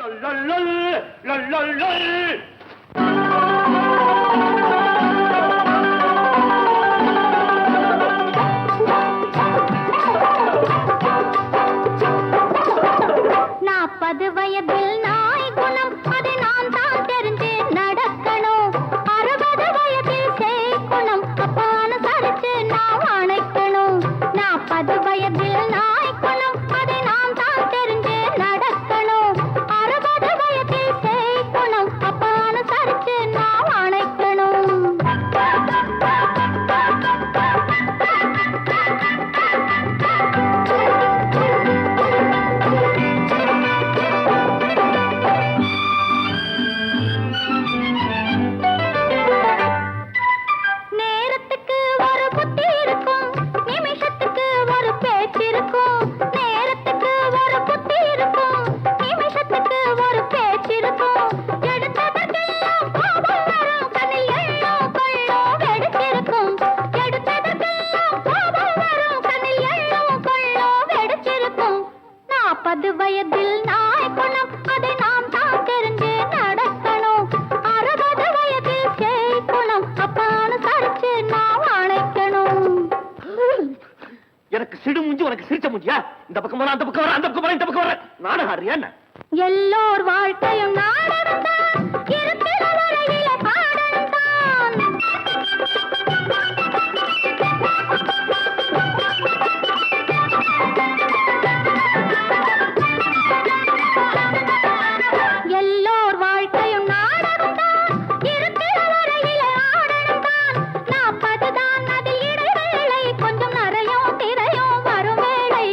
40 வயதில் நாய் குணம் அதை நான் தான் தெரிஞ்சு நடக்கணும். 60 வயதில் சேய் குணம் அப்பான சரிச்சு நான் அணைக்கணும். 40 வயதில் நாய் குணம் அதை நான் தான் தெரிஞ்சு நடக்கணும். 60 வயதில் சேய் குணம் அப்பான சரிச்சு நான் அணைக்கணும். நேரத்துக்கு ஒரு புத்தி இருக்கும், நிமிஷத்துக்கு ஒரு பேச்சு இருக்கும். நேரத்துக்கு ஒரு புத்தி இருக்கும், நிமிஷத்துக்கு ஒரு பேச்சு இருக்கும். எடுத்ததற்கெல்லாம் கோபம் வரும், கண்ணில் எள்ளோ கொள்ளோ வெடிச்சிருக்கும். எடுத்ததற்கெல்லாம் கோபம் வரும், கண்ணில் எள்ளோ கொள்ளோ வெடிச்சிருக்கும். 40 வயதில் நாய் குணம் அதை நாம் தான் தெரிஞ்சு நடக்கணும். 60 வயதில் சேய் குணம் அப்பான சரிச்சு நாம் அணைக்கணும். எனக்கு சிடு மூஞ்சி உனக்கு சிரிச்ச மூஞ்சியா? இந்த பக்கம் வர, அந்த பக்கம் வர, அந்த பக்கம் வர, இந்த பக்கம் வர. நாடகம் ஆடுறியா என்ன? எல்லோர் வாழ்க்கையும் நாடகம் தான், இருக்கிற வரையில பாடகம் தான். எல்லோர் வாழ்க்கையும் நாடகம் தான், இருக்கிற வரையில ஆடகம் தான். 40 தான் அதில் இடைவேளை, கொஞ்சம் நரையும் திரையும் வரும் வேளை.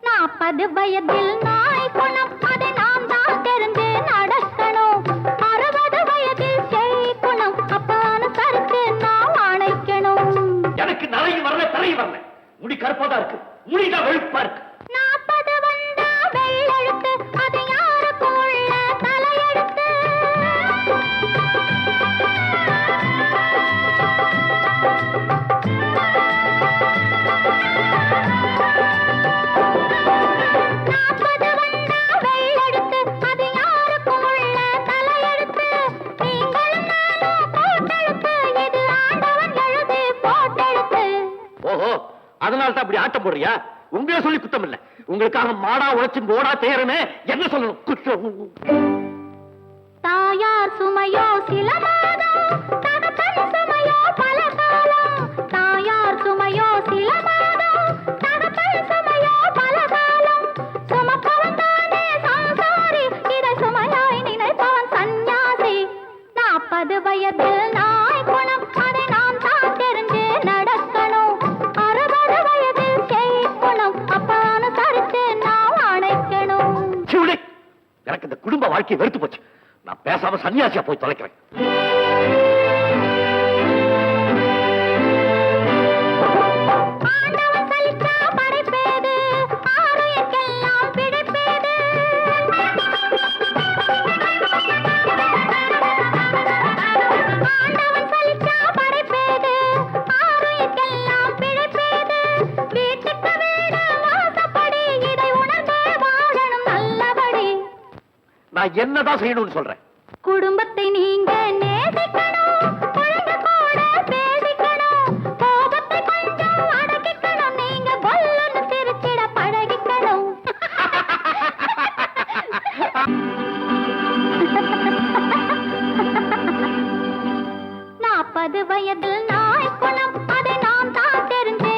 40 வயதில் நாய் குணம் அதை நாம் தான் தெரிஞ்சு நடக்கணும். 60 வயதில் சேய் குணம் அப்பான சரிச்சு நாம் அணைக்கணும். எனக்கு நரையும் வரல, தரையும் வரல. முடி கருப்பாதான் இருக்கு, முடிதான் வெளுப்பா இருக்கு. 40 வந்தா வெள்ளெழுத்து, அது யாருக்கும் உள்ள தலையெழுத்து. நாற்பது வந்தா வெள்ளெழுத்து, அது யாருக்கும் உள்ள தலையெழுத்து. நீங்களும் நானும் போட்டெழுத்து, இது ஆண்டவன் எழுதி போட்டெழுத்து. ஓஹோ, அதனால தான் அப்படி ஆட்டம் போடுறியா? உங்களே சொல்லி குத்தம் இல்ல. உங்களுக்காக மாடா உழைச்சு போடா தேரனே என்ன சொல்லணும்? குற்றம். தாயார் சுமையோ சில மாதம், தகப்பன் சுமையோ பல காலம். தாயார் சுமையோ சில மாதம், தகப்பன் சுமையோ பல காலம். சுமப்பவன் தானே சம்சாரி, இதை சுமையாய் நினைப்பவன் சந்நியாசி. 40 வயதில் நாய் குணம் அதை நாம் தான் தெரிஞ்சு நடக்கணும். 60 வயதில் சேய் குணம் அப்பான சரிச்சு நாம் அணைக்கணும். சிவுடே, எனக்கு இந்த குடும்ப வாழ்க்கை வெறுத்து போச்சு. நான் பேசாம சன்னியாசியா போய் தொலைக்கிறேன். ஆண்டவன் சலிச்சா படைப்பேது, ஆலயக்கெல்லாம் பிடிப்பேது. ஆண்டவன் சலிச்சா படைப்பேது, ஆலயக்கெல்லாம் பிடிப்பேது. வீட்டுக்கு வீடு வாசப்படி, இதை உணர்ந்தே வாழணும் நல்லபடி. நான் என்னதான் செய்யணும்னு சொல்றேன்? குடும்பத்தை நீங்க நேசிக்கணும், குழந்தை கூட பேசிக்கணும். கோபத்தை கொஞ்சம் அடக்கிக்கணும், நீங்க கொல்லுன்னு சிரிச்சிட பழகிக்கணும். 40 வயதில் நாய் குணம் அதை நாம் தான் தெரிஞ்சு